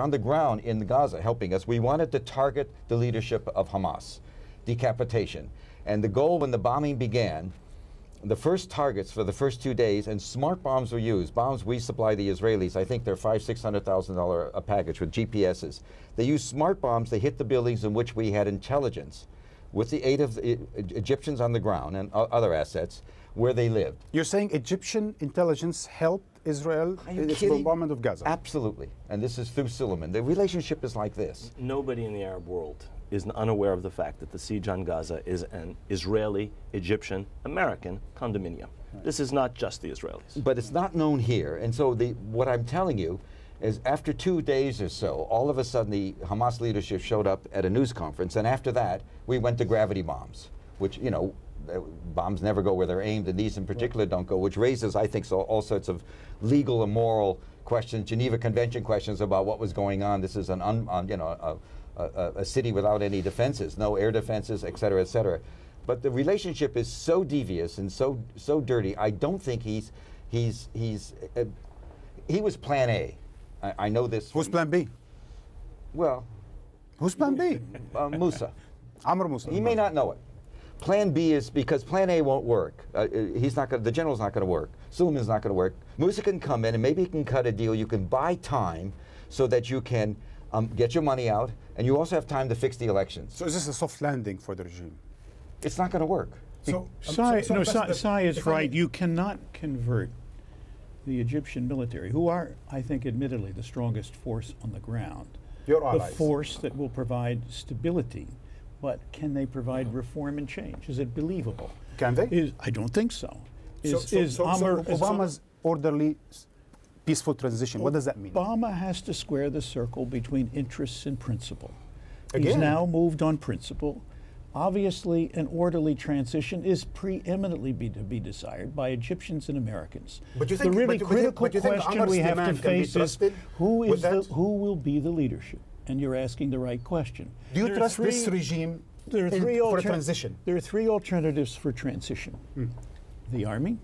on the ground in Gaza helping us, we wanted to target the leadership of Hamas, decapitation. And the goal when the bombing began, the first targets for the first 2 days, and smart bombs were used. Bombs we supply the Israelis. I think they're $500,000–600,000 a package with GPSs. They used smart bombs. They hit the buildings in which we had intelligence, with the aid of the Egyptians on the ground and other assets, where they lived. You're saying Egyptian intelligence helped Israel in its bombardment of Gaza? Absolutely. And this is through Suleiman. The relationship is like this. Nobody in the Arab world is unaware of the fact that the siege on Gaza is an Israeli, Egyptian, American condominium. Right. This is not just the Israelis. But it's not known here. And so what I'm telling you is after 2 days or so, all of a sudden the Hamas leadership showed up at a news conference. And after that, we went to gravity bombs, which, you know, bombs never go where they're aimed, and these in particular don't go, which raises, I think, all sorts of legal and moral questions, Geneva Convention questions about what was going on. This is a city without any defenses, no air defenses, et cetera, et cetera. But the relationship is so devious and so dirty. I don't think he was Plan A. I know this. Who's Plan B? Well, who's Plan B? Musa. Amr Musa. He may not know it. Plan B is because Plan A won't work. He's not going. The general's not going to work. Suleiman's not going to work. Musa can come in and maybe he can cut a deal. You can buy time so that you can get your money out, and you also have time to fix the elections. So is this a soft landing for the regime? It's not going to work. So Sai is right. You cannot convert the Egyptian military, who are, I think, admittedly the strongest force on the ground, your the force that will provide stability. But can they provide reform and change? Is it believable? Can they? I don't think so. Obama's orderly, peaceful transition, what does that mean? Obama has to square the circle between interests and principle. Again? He's now moved on principle. Obviously, an orderly transition is preeminently to be desired by Egyptians and Americans. But you think, the really critical question we have to face is who will be the leadership? And you're asking the right question. Do you trust this regime for a transition? There are three alternatives for transition. The army,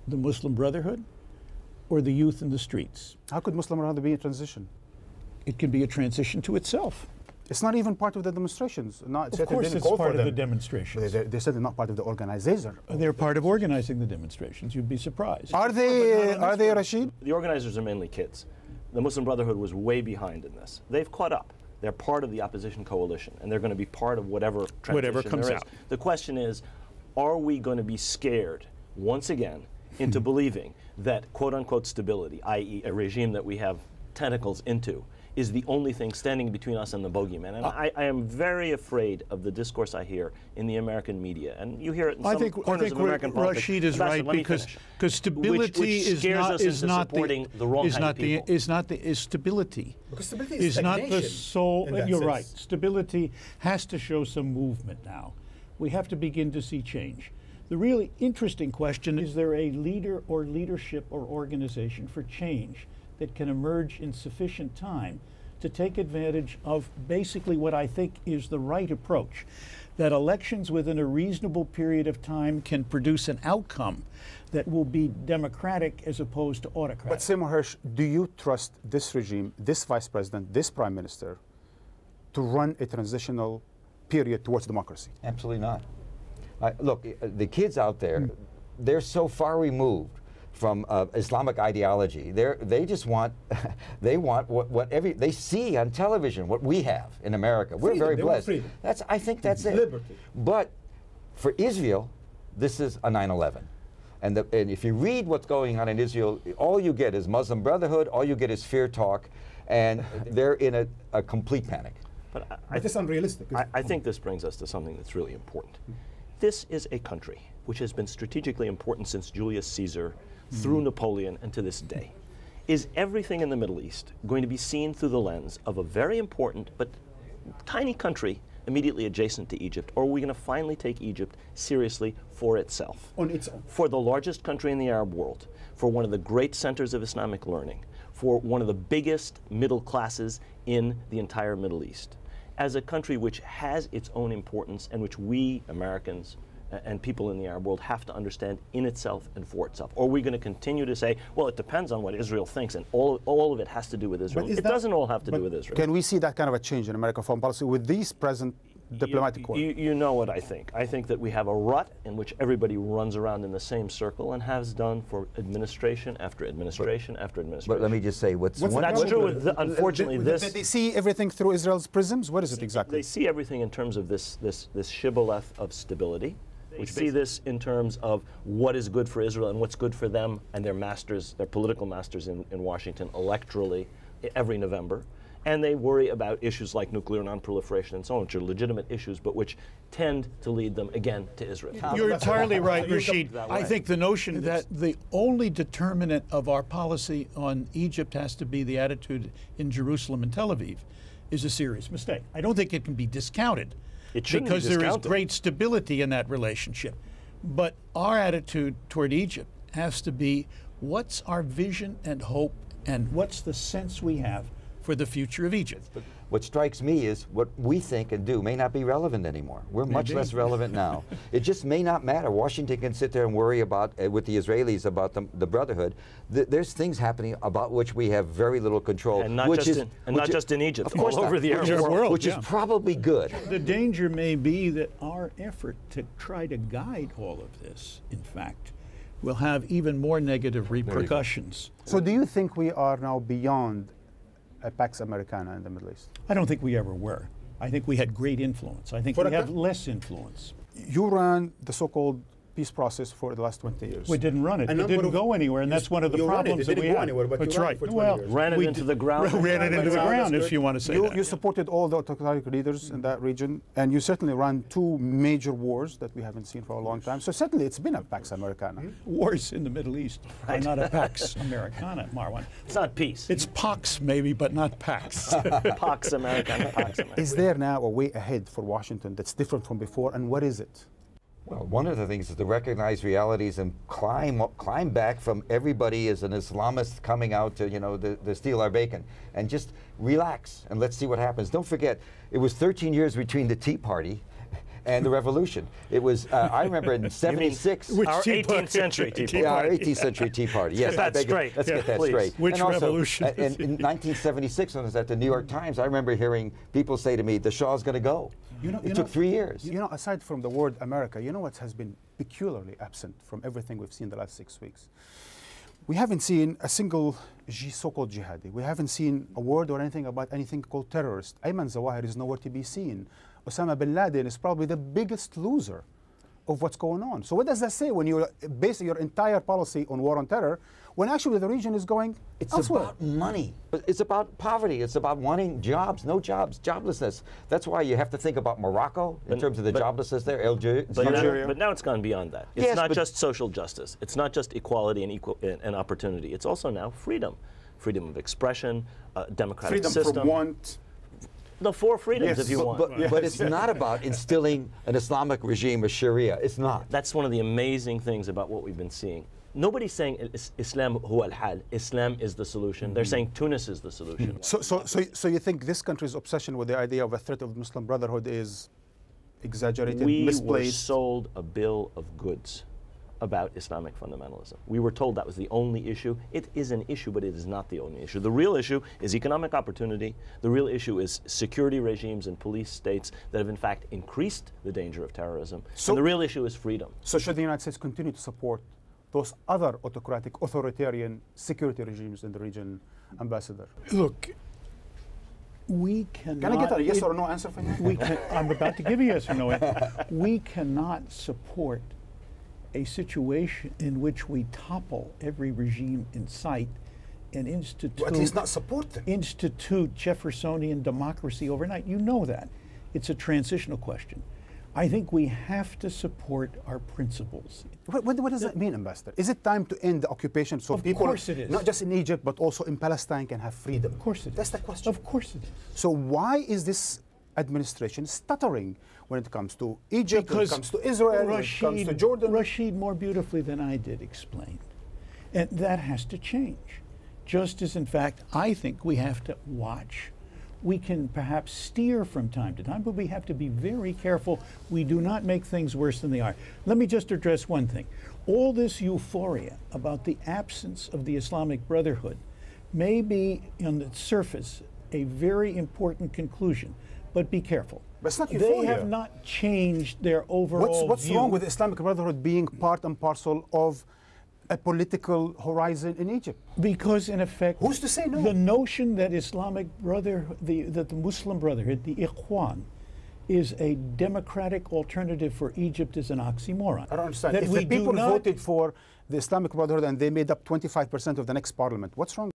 the Muslim Brotherhood, or the youth in the streets. How could Muslim Brotherhood be a transition? It could be a transition to itself. It's not even part of the demonstrations. Of course it's part of the demonstrations. They said they're not part of the organizer. They're part of organizing the demonstrations. You'd be surprised. Are they, Rashid? The organizers are mainly kids. The Muslim Brotherhood was way behind in this. They've caught up. They're part of the opposition coalition, and they're going to be part of whatever transition comes there is. out. The question is, are we going to be scared once again into believing that quote-unquote stability, i.e. a regime that we have tentacles into, is the only thing standing between us and the bogeyman? And I am very afraid of the discourse I hear in the American media, and you hear it in some corners of American politics. Rashid is right, because stability is not stability. Because stability is not the sole. You're sense. right. Stability has to show some movement now. We have to begin to see change. The really interesting question is there a leader or leadership or organization for change that can emerge in sufficient time to take advantage of basically what I think is the right approach, that elections within a reasonable period of time can produce an outcome that will be democratic as opposed to autocratic. But Seymour Hersh, do you trust this regime, this vice president, this prime minister, to run a transitional period towards democracy? Absolutely not. Look, the kids out there, they're so far removed from Islamic ideology. They just want, they want they see on television what we have in America. We're very blessed. I think that's it. Liberty. But for Israel, this is a 9/11. And if you read what's going on in Israel, all you get is Muslim Brotherhood, all you get is fear talk, and they're in a complete panic. But it's unrealistic. I think this brings us to something that's really important. This is a country which has been strategically important since Julius Caesar, through Napoleon, and to this day. Is everything in the Middle East going to be seen through the lens of a very important but tiny country immediately adjacent to Egypt, or are we going to finally take Egypt seriously for itself? On its own. For the largest country in the Arab world, for one of the great centers of Islamic learning, for one of the biggest middle classes in the entire Middle East, as a country which has its own importance and which we, Americans, and people in the Arab world have to understand in itself and for itself. Or are we going to continue to say, well, it depends on what Israel thinks, and all of it has to do with Israel? It doesn't all have to do with Israel. Can we see that kind of a change in American foreign policy with these present diplomatic corps? You know what I think. I think that we have a rut in which everybody runs around in the same circle and has done for administration after administration after administration. But let me just say, that's true. Unfortunately, they see everything through Israel's prisms. What is it exactly? They see everything in terms of this shibboleth of stability. We see this in terms of what is good for Israel and what's good for them and their masters, their political masters in Washington electorally every November. And they worry about issues like nuclear non-proliferation and so on, which are legitimate issues, but which tend to lead them again to Israel. You're entirely right, Rashid. I think the notion that the only determinant of our policy on Egypt has to be the attitude in Jerusalem and Tel Aviv is a serious mistake. I don't think it can be discounted. It shouldn't because be there is discounted. great stability in that relationship. But our attitude toward Egypt has to be, what's our vision and hope, and what's the sense we have for the future of Egypt? What strikes me is what we think and do may not be relevant anymore. We're much less relevant now. It just may not matter. Washington can sit there and worry about, with the Israelis, about the Brotherhood. There's things happening about which we have very little control. And not just in Egypt, of course all over the Arab world. Which is probably good. The danger may be that our effort to try to guide all of this, in fact, will have even more negative repercussions. So do you think we are now beyond a Pax Americana in the Middle East? I don't think we ever were. I think we had great influence. I think we have less influence. You ran the so-called peace process for the last 20 years. We didn't run it. It didn't go anywhere, and that's one of the problems that we had. That's right. Well, ran it into the ground. Ran it into the ground, if you want to say that. You supported all the autocratic leaders in that region, and you certainly ran two major wars that we haven't seen for a long time. So certainly it's been a Pax Americana. Wars in the Middle East are not a Pax Americana, Marwan. It's not peace. It's Pax, maybe, but not Pax. Pax Americana, Pax Americana. Is there now a way ahead for Washington that's different from before, and what is it? Well, one of the things is to recognize realities and climb back from everybody as an Islamist coming out to, to steal our bacon, and just relax and let's see what happens. Don't forget, it was 13 years between the Tea Party and the revolution. It was, I remember in '76. Our 18th century Tea Party. Yeah, our 18th century Tea Party. Yes, Let's get that straight. Which and also, revolution? In 1976, when I was at the New York Times, I remember hearing people say to me, the Shah's going to go. It took 3 years. Aside from the word America, what has been peculiarly absent from everything we've seen the last 6 weeks? We haven't seen a single so-called jihadi. We haven't seen a word or anything about anything called terrorist. Ayman Zawahiri is nowhere to be seen. Osama bin Laden is probably the biggest loser of what's going on. So what does that say when you base your entire policy on war on terror, when actually the region is going elsewhere? About money. It's about poverty. It's about wanting jobs, no jobs, joblessness. That's why you have to think about Morocco in terms of the joblessness there, Algeria. But now it's gone beyond that. It's not just social justice. It's not just equality and opportunity. It's also now freedom. Freedom of expression, democratic system. Freedom from want. The four freedoms, if you want. But it's not about instilling an Islamic regime of Sharia. It's not. That's one of the amazing things about what we've been seeing. Nobody's saying Islam huwa al-hal. Islam is the solution. They're saying Tunis is the solution. So you think this country's obsession with the idea of a threat of Muslim Brotherhood is exaggerated, misplaced? We were sold a bill of goods about Islamic fundamentalism. We were told that was the only issue. It is an issue, but it is not the only issue. The real issue is economic opportunity. The real issue is security regimes and police states that have in fact increased the danger of terrorism. And the real issue is freedom. So should the United States continue to support those other autocratic, authoritarian security regimes in the region, Ambassador? Look, we cannot... Can I get a yes or no answer from you? I'm about to give you a yes or no answer. We cannot support a situation in which we topple every regime in sight and institute... Well, at least not support them. ...institute Jeffersonian democracy overnight. You know that. It's a transitional question. I think we have to support our principles. What does that mean, Ambassador? Is it time to end the occupation so people, of course it is, not just in Egypt, but also in Palestine, can have freedom? Of course it is. That's the question. Of course it is. So why is this administration stuttering when it comes to Egypt, when it comes to Israel, when it comes to Jordan? Rashid, more beautifully than I did, explained. And that has to change. Just as, in fact, I think we have to watch we can perhaps steer from time to time, but we have to be very careful we do not make things worse than they are. Let me just address one thing. All this euphoria about the absence of the Islamic Brotherhood may be, on the surface, a very important conclusion, but be careful. But it's not They euphoria. have not changed their overall What's view. wrong with the Islamic Brotherhood being part and parcel of a political horizon in Egypt? Because in effect, Who's to say no? the notion that Islamic that the Muslim Brotherhood, the Ikhwan, is a democratic alternative for Egypt is an oxymoron. I don't understand. That If we the do people not voted for the Islamic Brotherhood and they made up 25% of the next parliament, what's wrong?